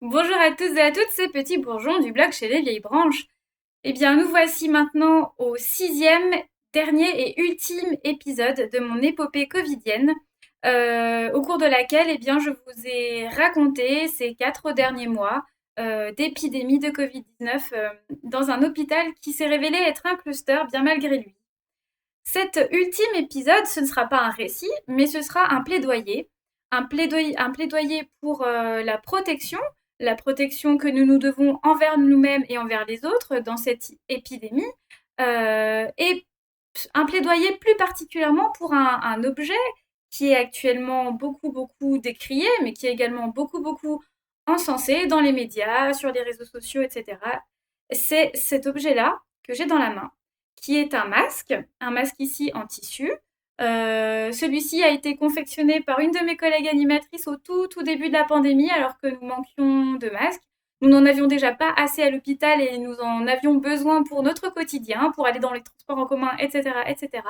Bonjour à tous et à toutes ces petits bourgeons du blog chez les vieilles branches. Eh bien, nous voici maintenant au sixième, dernier et ultime épisode de mon épopée covidienne, au cours de laquelle je vous ai raconté ces 4 derniers mois d'épidémie de Covid-19 dans un hôpital qui s'est révélé être un cluster bien malgré lui. Cet ultime épisode, ce ne sera pas un récit, mais ce sera un plaidoyer. Un plaidoyer pour la protection que nous nous devons envers nous-mêmes et envers les autres dans cette épidémie, et un plaidoyer plus particulièrement pour un objet qui est actuellement beaucoup, beaucoup décrié, mais qui est également beaucoup, beaucoup encensé dans les médias, sur les réseaux sociaux, etc. C'est cet objet-là que j'ai dans la main qui est un masque ici en tissu. Celui-ci a été confectionné par une de mes collègues animatrices au tout début de la pandémie, alors que nous manquions de masques. Nous n'en avions déjà pas assez à l'hôpital et nous en avions besoin pour notre quotidien, pour aller dans les transports en commun, etc. etc.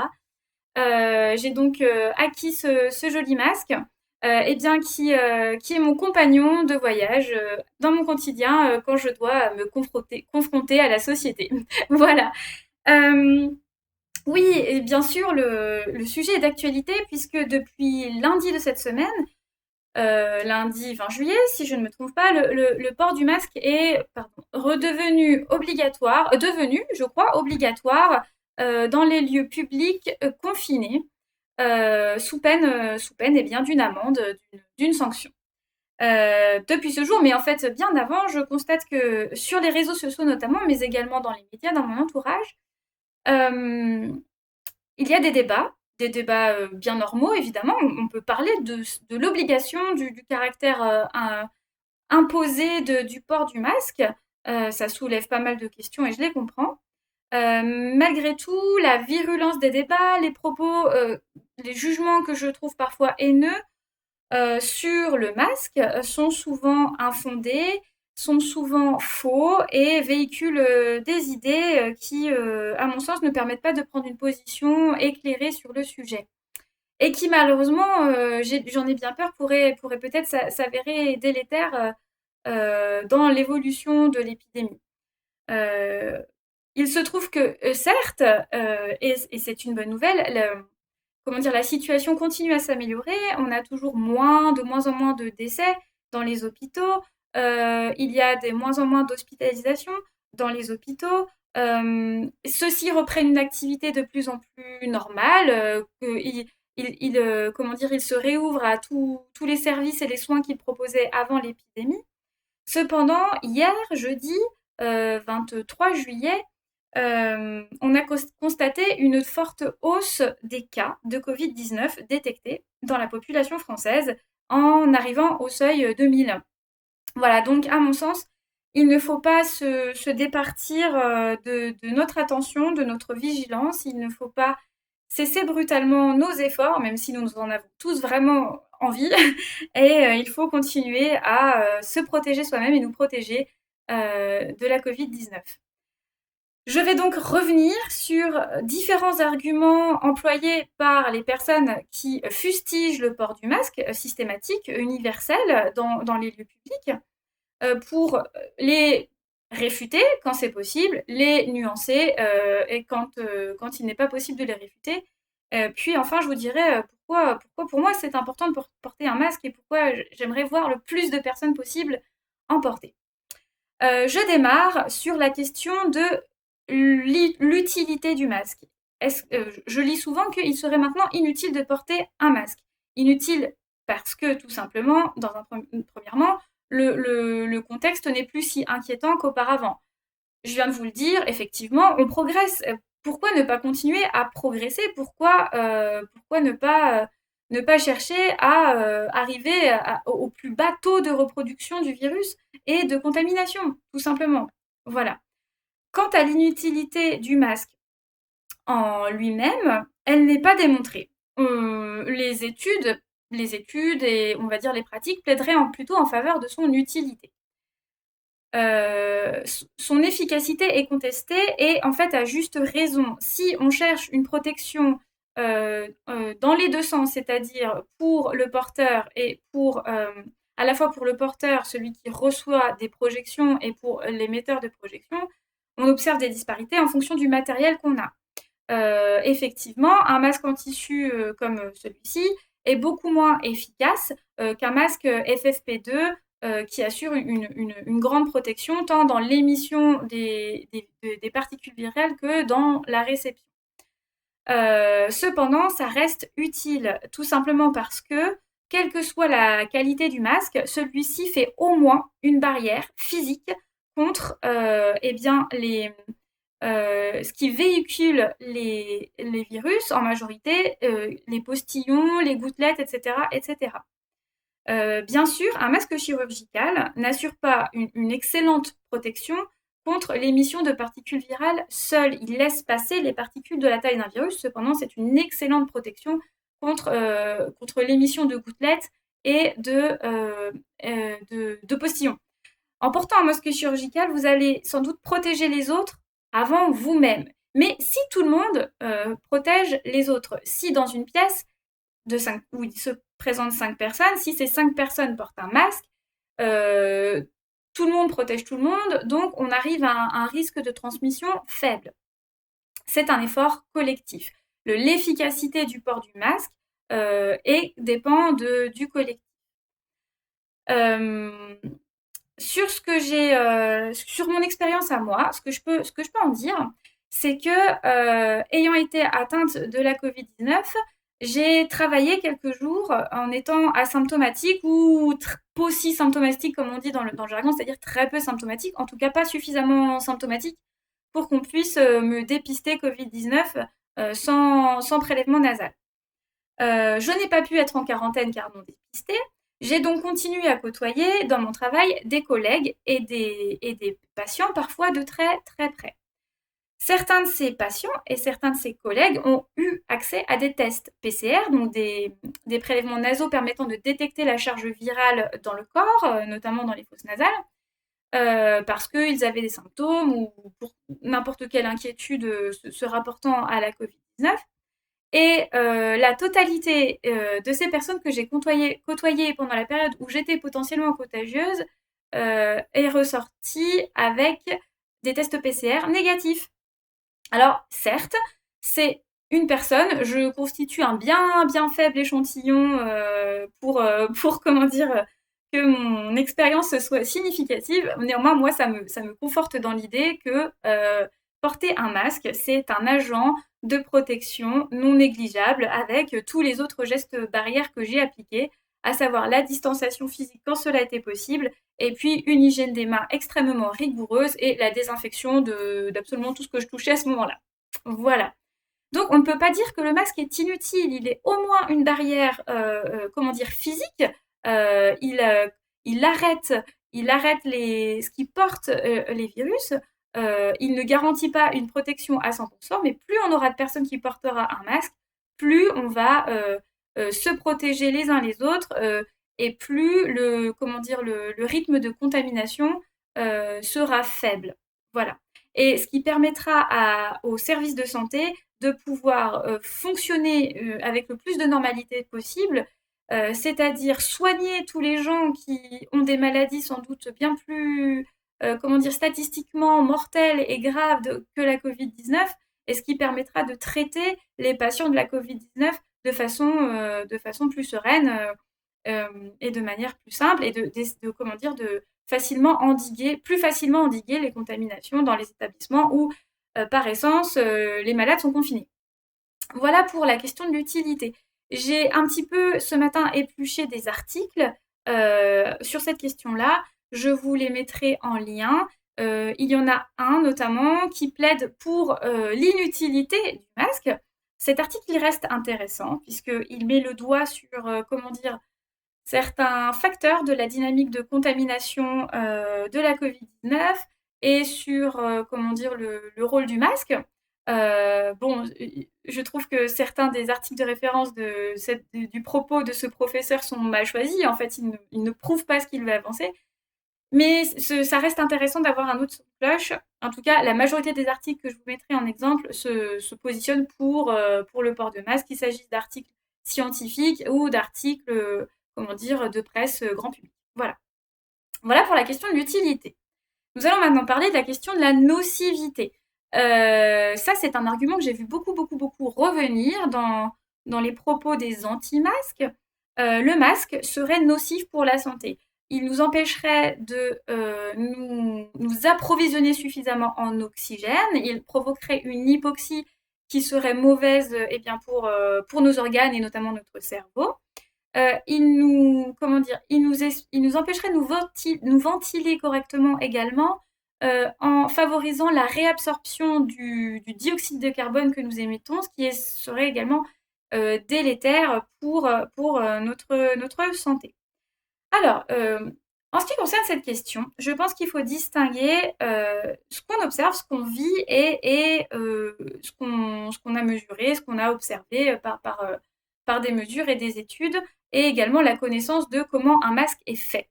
J'ai donc acquis ce joli masque, qui est mon compagnon de voyage dans mon quotidien quand je dois me confronter à la société. Voilà. Euh, oui, et bien sûr, le sujet est d'actualité puisque depuis lundi de cette semaine, lundi 20 juillet, si je ne me trompe pas, le port du masque est redevenu obligatoire, devenu, je crois, obligatoire dans les lieux publics confinés, sous peine d'une amende, d'une sanction. Depuis ce jour, mais en fait bien avant, je constate que sur les réseaux sociaux notamment, mais également dans les médias, dans mon entourage, euh, il y a des débats bien normaux, évidemment. On peut parler de l'obligation, du caractère imposé du port du masque. Ça soulève pas mal de questions et je les comprends. Malgré tout, la virulence des débats, les propos, les jugements que je trouve parfois haineux sur le masque sont souvent infondés, sont souvent faux et véhiculent des idées qui, à mon sens, ne permettent pas de prendre une position éclairée sur le sujet. Et qui, malheureusement, j'en ai bien peur, pourrait peut-être s'avérer délétère dans l'évolution de l'épidémie. Euh, il se trouve que, certes, et c'est une bonne nouvelle, comment dire, la situation continue à s'améliorer. On a toujours de moins en moins de décès dans les hôpitaux. Il y a de moins en moins d'hospitalisations dans les hôpitaux. Ceux-ci reprennent une activité de plus en plus normale. Comment dire, ils se réouvrent à tous les services et les soins qu'ils proposaient avant l'épidémie. Cependant, hier, jeudi 23 juillet, on a constaté une forte hausse des cas de Covid-19 détectés dans la population française en arrivant au seuil de 1000. Voilà, donc à mon sens, il ne faut pas se départir de notre attention, de notre vigilance. Il ne faut pas cesser brutalement nos efforts, même si nous en avons tous vraiment envie. Et il faut continuer à se protéger soi-même et nous protéger de la Covid-19. Je vais donc revenir sur différents arguments employés par les personnes qui fustigent le port du masque systématique, universel, dans les lieux publics, pour les réfuter quand c'est possible, les nuancer et quand il n'est pas possible de les réfuter. Puis enfin, je vous dirai pourquoi pour moi c'est important de porter un masque et pourquoi j'aimerais voir le plus de personnes possible en porter. Je démarre sur la question de l'utilité du masque. Je lis souvent qu'il serait maintenant inutile de porter un masque. Inutile parce que tout simplement, premièrement, le contexte n'est plus si inquiétant qu'auparavant. Je viens de vous le dire, effectivement, on progresse. Pourquoi ne pas continuer à progresser? Pourquoi ne pas chercher à arriver au plus bas taux de reproduction du virus et de contamination, tout simplement. Voilà. Quant à l'inutilité du masque en lui-même, elle n'est pas démontrée. Les études et on va dire les pratiques plaideraient plutôt en faveur de son utilité. Son efficacité est contestée et en fait à juste raison. Si on cherche une protection dans les deux sens, c'est-à-dire pour le porteur et pour à la fois pour le porteur, celui qui reçoit des projections, et pour l'émetteur de projection, on observe des disparités en fonction du matériel qu'on a. Effectivement, un masque en tissu comme celui-ci est beaucoup moins efficace qu'un masque FFP2 qui assure une grande protection tant dans l'émission des particules virales que dans la réception. Cependant, ça reste utile tout simplement parce que, quelle que soit la qualité du masque, celui-ci fait au moins une barrière physique contre eh bien, ce qui véhicule les virus en majorité, les postillons, les gouttelettes, etc. etc. Bien sûr, un masque chirurgical n'assure pas une excellente protection contre l'émission de particules virales seul. Il laisse passer les particules de la taille d'un virus. Cependant, c'est une excellente protection contre l'émission de gouttelettes et de postillons. En portant un masque chirurgical, vous allez sans doute protéger les autres avant vous-même. Mais si tout le monde protège les autres, si dans une pièce où il se présente 5 personnes, si ces 5 personnes portent un masque, tout le monde protège tout le monde, donc on arrive à un risque de transmission faible. C'est un effort collectif. L'efficacité du port du masque dépend du collectif. Sur mon expérience à moi, ce que je peux en dire, c'est que ayant été atteinte de la Covid-19, j'ai travaillé quelques jours en étant asymptomatique ou symptomatique, comme on dit dans le jargon, c'est-à-dire très peu symptomatique, en tout cas pas suffisamment symptomatique pour qu'on puisse me dépister Covid-19 sans prélèvement nasal. Je n'ai pas pu être en quarantaine car non dépistée. J'ai donc continué à côtoyer dans mon travail des collègues et des patients, parfois de très très près. Certains de ces patients et certains de ces collègues ont eu accès à des tests PCR, donc des prélèvements nasaux permettant de détecter la charge virale dans le corps, notamment dans les fosses nasales, parce qu'ils avaient des symptômes ou pour n'importe quelle inquiétude se rapportant à la Covid-19. Et la totalité de ces personnes que j'ai côtoyées pendant la période où j'étais potentiellement contagieuse est ressortie avec des tests PCR négatifs. Alors, certes, c'est une personne, je constitue un bien, bien faible échantillon pour comment dire, que mon expérience soit significative. Néanmoins, moi, ça me conforte dans l'idée que porter un masque, c'est un agent de protection non négligeable avec tous les autres gestes barrières que j'ai appliqués, à savoir la distanciation physique quand cela était possible, et puis une hygiène des mains extrêmement rigoureuse et la désinfection d'absolument tout ce que je touchais à ce moment-là. Voilà. Donc on ne peut pas dire que le masque est inutile, il est au moins une barrière, physique. Il arrête, ce qui porte les virus. Il ne garantit pas une protection à 100%, mais plus on aura de personnes qui portera un masque, plus on va se protéger les uns les autres et plus le rythme de contamination sera faible. Voilà. Et ce qui permettra aux services de santé de pouvoir fonctionner avec le plus de normalité possible, c'est-à-dire soigner tous les gens qui ont des maladies sans doute bien plus, statistiquement mortelles et graves que la Covid-19, et ce qui permettra de traiter les patients de la Covid-19 de façon plus sereine et de manière plus simple et de plus facilement endiguer les contaminations dans les établissements où, par essence, les malades sont confinés. Voilà pour la question de l'utilité. J'ai un petit peu ce matin épluché des articles sur cette question-là. Je vous les mettrai en lien. Il y en a un notamment qui plaide pour l'inutilité du masque. Cet article, il reste intéressant puisqu'il met le doigt sur, certains facteurs de la dynamique de contamination de la Covid-19 et sur le rôle du masque. Je trouve que certains des articles de référence du propos de ce professeur sont mal choisis. En fait, il ne prouve pas ce qu'il veut avancer. Mais ça reste intéressant d'avoir un autre son de cloche. En tout cas, la majorité des articles que je vous mettrai en exemple se positionnent pour le port de masque, qu'il s'agisse d'articles scientifiques ou d'articles de presse grand public. Voilà. Voilà pour la question de l'utilité. Nous allons maintenant parler de la question de la nocivité. Ça, c'est un argument que j'ai vu beaucoup, beaucoup, beaucoup revenir dans les propos des anti-masques. Le masque serait nocif pour la santé. Il nous empêcherait de nous approvisionner suffisamment en oxygène. Il provoquerait une hypoxie qui serait mauvaise pour nos organes et notamment notre cerveau. Il nous empêcherait de nous ventiler correctement également en favorisant la réabsorption du dioxyde de carbone que nous émettons, ce qui serait également délétère pour notre santé. Alors, en ce qui concerne cette question, je pense qu'il faut distinguer ce qu'on observe, ce qu'on vit et ce qu'on a mesuré, ce qu'on a observé par des mesures et des études, et également la connaissance de comment un masque est fait.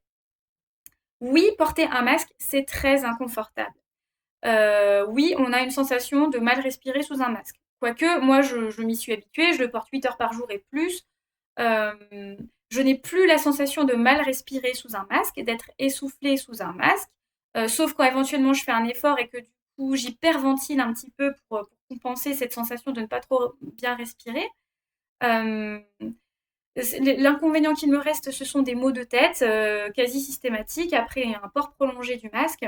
Oui, porter un masque, c'est très inconfortable. Oui, on a une sensation de mal respirer sous un masque. Quoique, moi, je m'y suis habituée, je le porte 8 heures par jour et plus. Je n'ai plus la sensation de mal respirer sous un masque, d'être essoufflée sous un masque, sauf quand éventuellement je fais un effort et que du coup j'hyperventile un petit peu pour compenser cette sensation de ne pas trop bien respirer. Euh, L'inconvénient qu'il me reste, ce sont des maux de tête quasi systématiques après un port prolongé du masque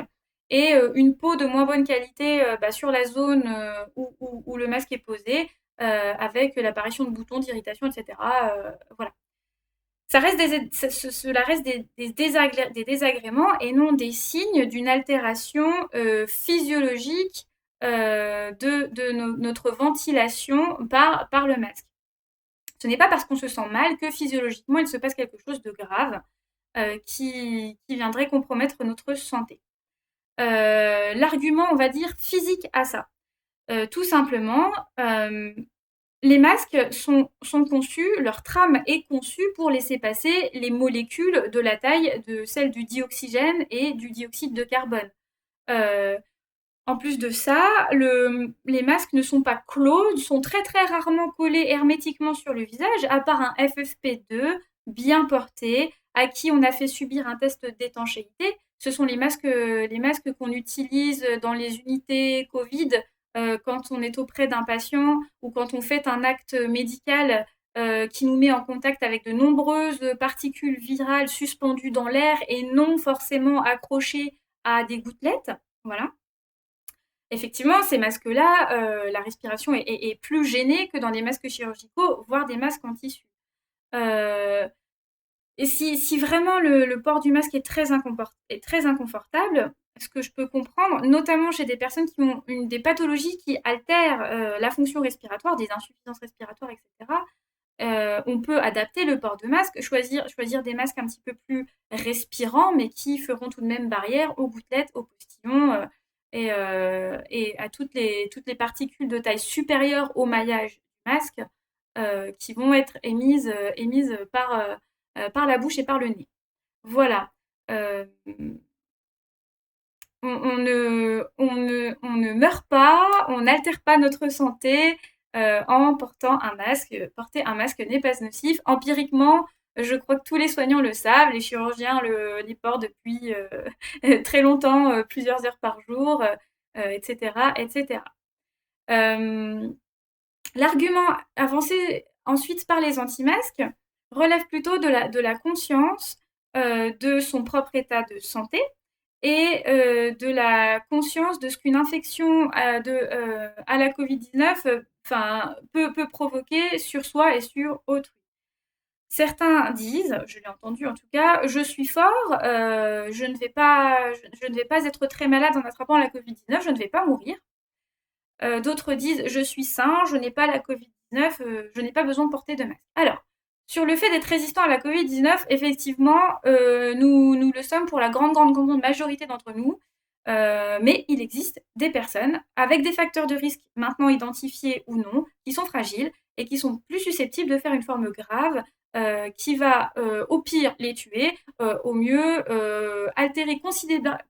et une peau de moins bonne qualité sur la zone où le masque est posé, avec l'apparition de boutons, d'irritation, etc. Voilà. Cela reste des désagréments et non des signes d'une altération physiologique notre ventilation par le masque. Ce n'est pas parce qu'on se sent mal que physiologiquement il se passe quelque chose de grave qui viendrait compromettre notre santé. L'argument, on va dire, physique à ça. Tout simplement, les masques sont conçus, leur trame est conçue pour laisser passer les molécules de la taille de celles du dioxygène et du dioxyde de carbone. Euh, En plus de ça, les masques ne sont pas clos, sont très très rarement collés hermétiquement sur le visage, à part un FFP2 bien porté, à qui on a fait subir un test d'étanchéité. Ce sont les masques qu'on utilise dans les unités Covid quand on est auprès d'un patient ou quand on fait un acte médical qui nous met en contact avec de nombreuses particules virales suspendues dans l'air et non forcément accrochées à des gouttelettes. Voilà. Effectivement, ces masques-là, la respiration est plus gênée que dans des masques chirurgicaux, voire des masques en tissu. Euh, et si vraiment le port du masque est est très inconfortable, ce que je peux comprendre, notamment chez des personnes qui ont des pathologies qui altèrent la fonction respiratoire, des insuffisances respiratoires, etc., on peut adapter le port de masque, choisir des masques un petit peu plus respirants, mais qui feront tout de même barrière aux gouttelettes, aux postillons et à toutes les particules de taille supérieure au maillage du masque qui vont être émises par la bouche et par le nez. Voilà. Euh, on ne meurt pas, on n'altère pas notre santé en portant un masque. Porter un masque n'est pas nocif. Empiriquement, je crois que tous les soignants le savent, les chirurgiens les portent depuis très longtemps, plusieurs heures par jour, etc., etc. Euh, L'argument avancé ensuite par les anti-masques relève plutôt de la conscience de son propre état de santé et de la conscience de ce qu'une infection à la Covid-19 peut provoquer sur soi et sur autrui. Certains disent, je l'ai entendu en tout cas, je suis fort, je ne vais pas être très malade en attrapant la Covid-19, je ne vais pas mourir. D'autres disent, je suis sain, je n'ai pas la Covid-19, je n'ai pas besoin de porter de masque. Alors, sur le fait d'être résistant à la Covid-19, effectivement, nous le sommes pour la grande majorité d'entre nous. Mais il existe des personnes avec des facteurs de risque maintenant identifiés ou non, qui sont fragiles et qui sont plus susceptibles de faire une forme grave qui va au pire les tuer, au mieux altérer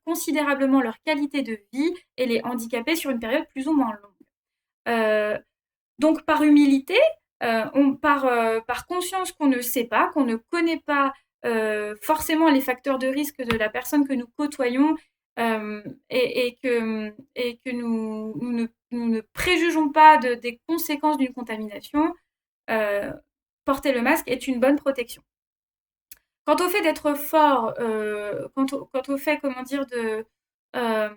considérablement leur qualité de vie et les handicaper sur une période plus ou moins longue. Donc par humilité, par conscience qu'on ne sait pas, qu'on ne connaît pas forcément les facteurs de risque de la personne que nous côtoyons, et que nous ne préjugeons pas des conséquences d'une contamination, porter le masque est une bonne protection. Quant au fait d'être fort, quant au fait, comment dire, euh,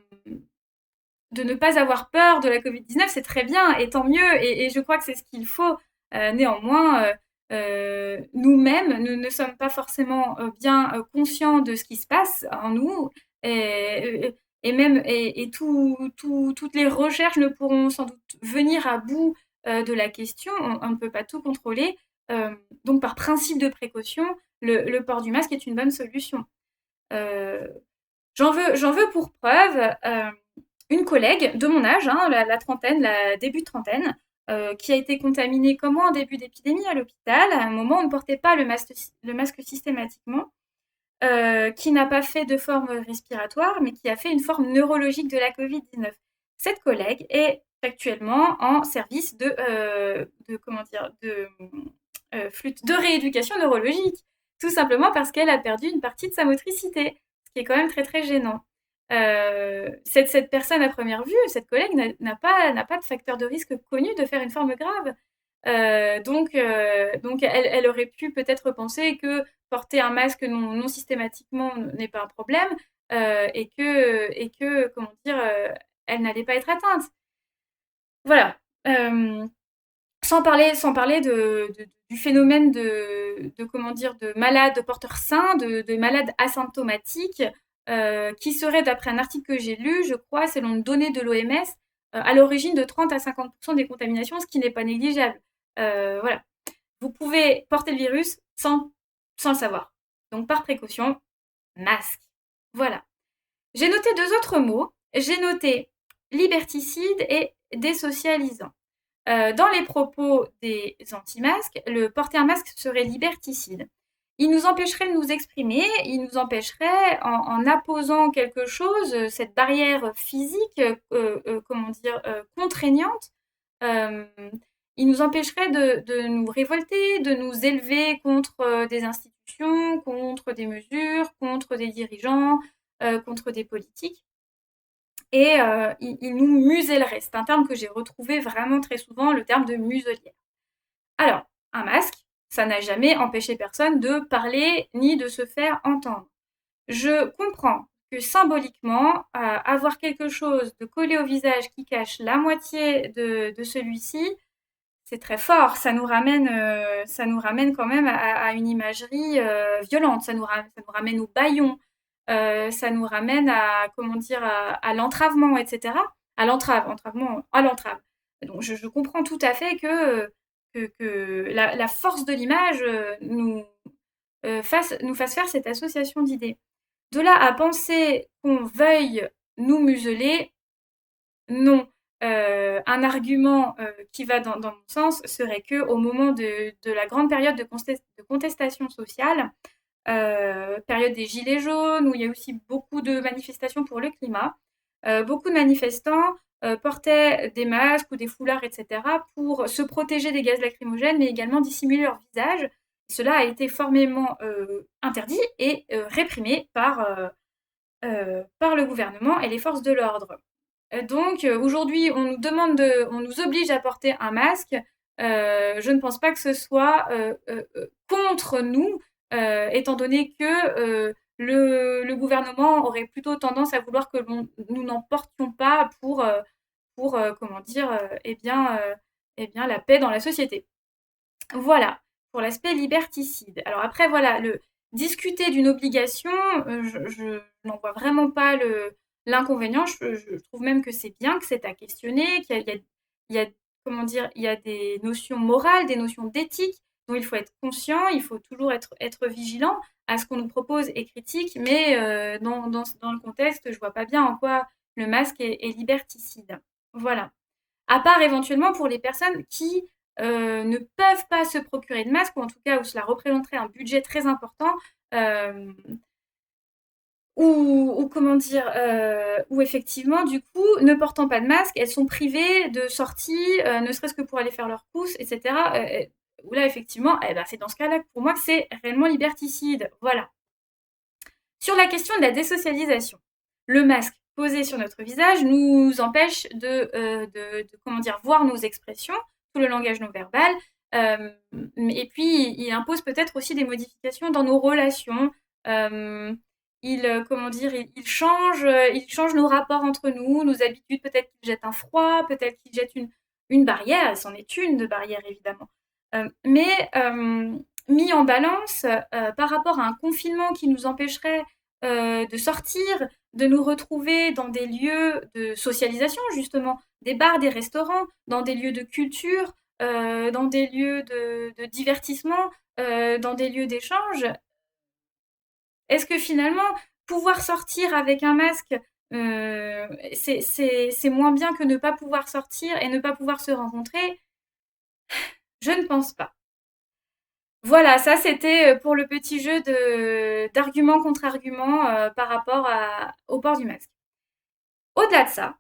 de ne pas avoir peur de la Covid-19, c'est très bien et tant mieux. Et je crois que c'est ce qu'il faut. Néanmoins, nous-mêmes, nous ne sommes pas forcément bien conscients de ce qui se passe en nous. Et même toutes les recherches ne pourront sans doute venir à bout de la question. On ne peut pas tout contrôler. Donc, par principe de précaution, le port du masque est une bonne solution. Euh, j'en veux pour preuve une collègue de mon âge, hein, la trentaine, la début de trentaine, qui a été contaminée comme moi en début d'épidémie à l'hôpital, à un moment où on ne portait pas le masque systématiquement, qui n'a pas fait de forme respiratoire, mais qui a fait une forme neurologique de la Covid-19. Cette collègue est actuellement en service comment dire, de rééducation neurologique, tout simplement parce qu'elle a perdu une partie de sa motricité, ce qui est quand même très très gênant. Cette personne à première vue, cette collègue n'a pas de facteur de risque connu de faire une forme grave. Donc elle aurait pu peut-être penser que porter un masque non systématiquement n'est pas un problème, comment dire, elle n'allait pas être atteinte. Voilà. Sans parler du phénomène comment dire, de malades porteurs sains, de malades asymptomatiques, qui seraient, d'après un article que j'ai lu, je crois, selon une donnée de l'OMS, à l'origine de 30 à 50% des contaminations, ce qui n'est pas négligeable. Voilà. Vous pouvez porter le virus sans le savoir. Donc, par précaution, masque. Voilà. J'ai noté deux autres mots. J'ai noté liberticide et désocialisant. Dans les propos des anti-masques, le porter un masque serait liberticide. Il nous empêcherait de nous exprimer, il nous empêcherait, en apposant quelque chose, cette barrière physique, comment dire, contraignante, euh, il nous empêcherait de nous révolter, de nous élever contre des institutions, contre des mesures, contre des dirigeants, contre des politiques. Et il nous musellerait. C'est un terme que j'ai retrouvé vraiment très souvent, le terme de muselière. Alors, un masque, ça n'a jamais empêché personne de parler ni de se faire entendre. Je comprends que symboliquement, avoir quelque chose de collé au visage qui cache la moitié de celui-ci, c'est très fort. Ça nous ramène quand même à une imagerie violente. Ça nous ramène au bâillon. Ça nous ramène à, comment dire, à l'entravement, etc. À l'entrave. Donc, je comprends tout à fait que la force de l'image nous fasse faire cette association d'idées. De là à penser qu'on veuille nous museler, non. Un argument qui va dans mon sens serait que au moment de la grande période de contestation sociale, période des Gilets jaunes, où il y a aussi beaucoup de manifestations pour le climat, beaucoup de manifestants portaient des masques ou des foulards, etc., pour se protéger des gaz lacrymogènes, mais également dissimuler leur visage. Cela a été formellement interdit et réprimé par le gouvernement et les forces de l'ordre. Donc aujourd'hui, on nous oblige à porter un masque. Je ne pense pas que ce soit contre nous, étant donné que le gouvernement aurait plutôt tendance à vouloir que nous n'en portions pas pour comment dire, eh bien, la paix dans la société. Voilà, pour l'aspect liberticide. Alors après, voilà, discuter d'une obligation, je n'en vois vraiment pas l'inconvénient. Je trouve même que c'est bien, que c'est à questionner, il y a, comment dire, il y a des notions morales, des notions d'éthique dont il faut être conscient, il faut toujours être vigilant à ce qu'on nous propose et critique, mais dans le contexte, je vois pas bien en quoi le masque est liberticide. Voilà. À part éventuellement pour les personnes qui ne peuvent pas se procurer de masque, ou en tout cas où cela représenterait un budget très important, euh, ou comment dire, où effectivement, du coup, ne portant pas de masque, elles sont privées de sorties, ne serait-ce que pour aller faire leurs courses, etc. où là, effectivement, c'est dans ce cas-là, pour moi, que c'est réellement liberticide. Voilà. Sur la question de la désocialisation, le masque posé sur notre visage nous empêche comment dire, voir nos expressions, tout le langage non verbal, et puis il impose peut-être aussi des modifications dans nos relations. Comment dire, il change nos rapports entre nous, nos habitudes. Peut-être qu'il jette un froid, peut-être qu'il jette une barrière. C'en est une de barrière évidemment. Mais mis en balance par rapport à un confinement qui nous empêcherait de sortir, de nous retrouver dans des lieux de socialisation, justement, des bars, des restaurants, dans des lieux de culture, dans des lieux de divertissement, dans des lieux d'échange. Est-ce que finalement, pouvoir sortir avec un masque, c'est moins bien que ne pas pouvoir sortir et ne pas pouvoir se rencontrer? Je ne pense pas. Voilà, ça c'était pour le petit jeu d'argument contre argument par rapport au port du masque. Au-delà de ça,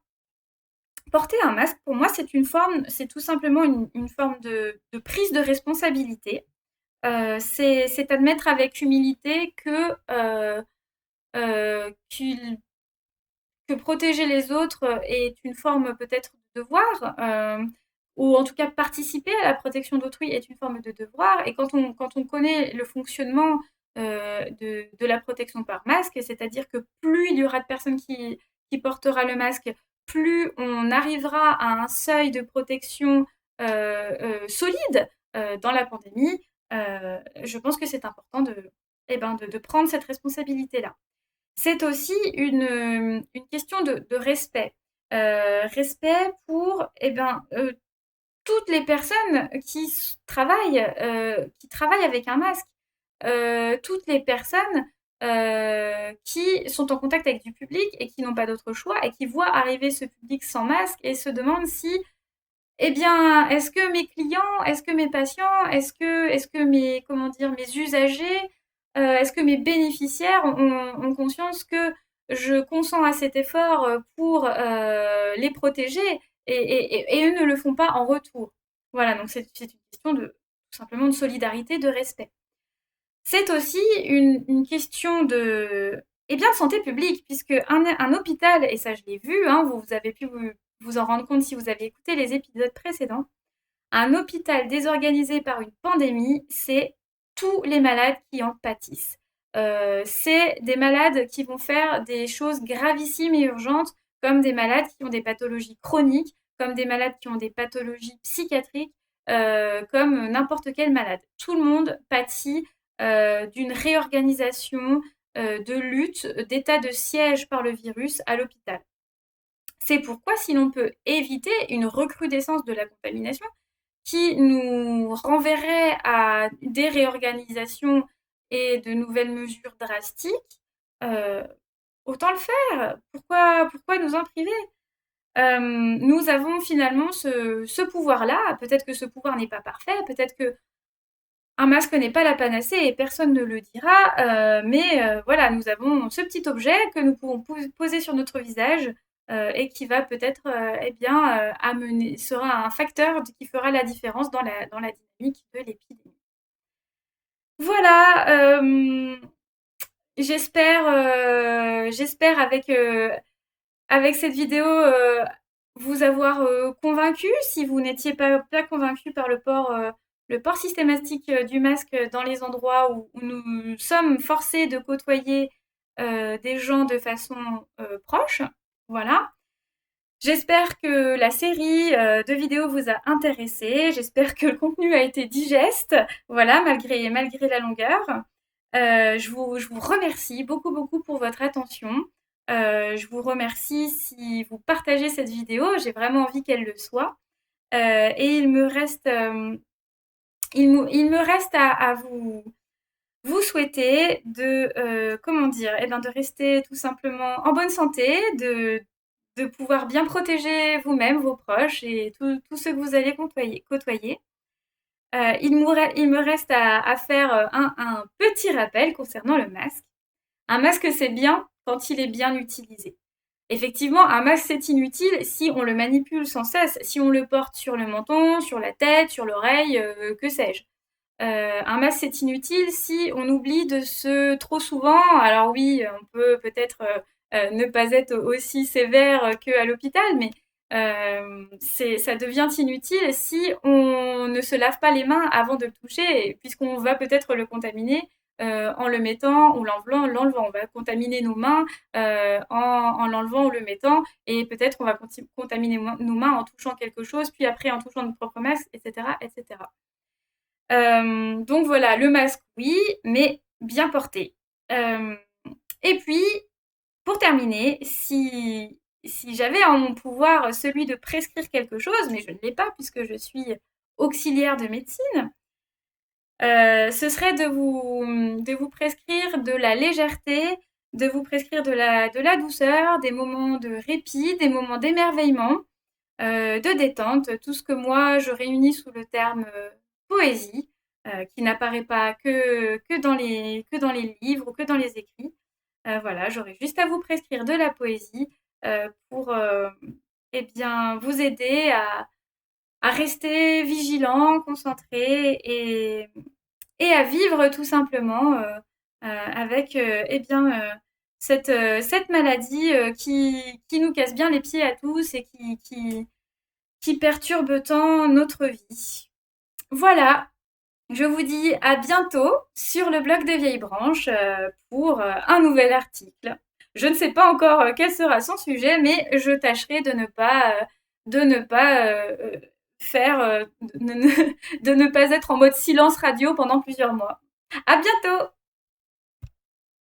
porter un masque, pour moi, c'est tout simplement une forme de prise de responsabilité. C'est admettre avec humilité que protéger les autres est une forme peut-être de devoir, ou en tout cas participer à la protection d'autrui est une forme de devoir. Et quand on connaît le fonctionnement de la protection par masque, c'est-à-dire que plus il y aura de personnes qui portera le masque, plus on arrivera à un seuil de protection solide dans la pandémie, je pense que c'est important de prendre cette responsabilité-là. C'est aussi une question de respect. Respect pour toutes les personnes qui travaillent avec un masque. Toutes les personnes qui sont en contact avec du public et qui n'ont pas d'autre choix et qui voient arriver ce public sans masque et se demandent si, est-ce que mes clients, est-ce que mes patients, est-ce que comment dire, mes usagers, est-ce que mes bénéficiaires ont conscience que je consens à cet effort pour les protéger et eux ne le font pas en retour. Voilà, donc c'est une question tout simplement de solidarité, de respect. C'est aussi une question de santé publique, puisque un hôpital, et ça je l'ai vu, hein, vous avez pu vous en rendre compte si vous avez écouté les épisodes précédents, un hôpital désorganisé par une pandémie, c'est tous les malades qui en pâtissent. C'est des malades qui vont faire des choses gravissimes et urgentes, comme des malades qui ont des pathologies chroniques, comme des malades qui ont des pathologies psychiatriques, comme n'importe quel malade. Tout le monde pâtit d'une réorganisation, de lutte, d'état de siège par le virus à l'hôpital. C'est pourquoi, si l'on peut éviter une recrudescence de la contamination, qui nous renverrait à des réorganisations et de nouvelles mesures drastiques, autant le faire. Pourquoi nous en priver? Nous avons finalement ce pouvoir-là. Peut-être que ce pouvoir n'est pas parfait, peut-être que un masque n'est pas la panacée et personne ne le dira, mais voilà, nous avons ce petit objet que nous pouvons poser sur notre visage et qui va peut-être sera un facteur qui fera la différence dans la dynamique de l'épidémie. Voilà, j'espère avec cette vidéo vous avoir convaincu. Si vous n'étiez pas convaincu par le port systématique du masque dans les endroits où nous sommes forcés de côtoyer des gens de façon proche. Voilà. J'espère que la série de vidéos vous a intéressé. J'espère que le contenu a été digeste, voilà, malgré la longueur. Je vous remercie beaucoup, beaucoup pour votre attention. Je vous remercie si vous partagez cette vidéo. J'ai vraiment envie qu'elle le soit. Et il me reste à vous souhaiter de rester tout simplement en bonne santé, de pouvoir bien protéger vous-même, vos proches et tous ceux que vous allez côtoyer. Il me reste à faire un petit rappel concernant le masque. Un masque, c'est bien quand il est bien utilisé. Effectivement, un masque, c'est inutile si on le manipule sans cesse, si on le porte sur le menton, sur la tête, sur l'oreille, que sais-je. un masque, c'est inutile si on oublie trop souvent. Alors oui, on peut peut-être ne pas être aussi sévère qu'à l'hôpital, mais ça devient inutile si on ne se lave pas les mains avant de le toucher, puisqu'on va peut-être le contaminer en le mettant ou l'enlevant. On va contaminer nos mains en l'enlevant ou le mettant, et peut-être on va contaminer nos mains en touchant quelque chose, puis après en touchant notre propre masque, etc., etc. Donc voilà, le masque, oui, mais bien porté. Euh, et puis, pour terminer, si j'avais en mon pouvoir celui de prescrire quelque chose, mais je ne l'ai pas puisque je suis auxiliaire de médecine, ce serait de vous prescrire de la légèreté, de vous prescrire de la douceur, des moments de répit, des moments d'émerveillement, de détente, tout ce que moi je réunis sous le terme poésie, qui n'apparaît pas que dans les livres ou que dans les écrits. Voilà, j'aurais juste à vous prescrire de la poésie pour eh bien, vous aider à rester vigilant, concentré et à vivre tout simplement avec eh bien, cette maladie qui nous casse bien les pieds à tous et qui perturbe tant notre vie. Voilà, je vous dis à bientôt sur le blog des vieilles branches pour un nouvel article. Je ne sais pas encore quel sera son sujet, mais je tâcherai de ne pas faire, de ne pas être en mode silence radio pendant plusieurs mois. À bientôt!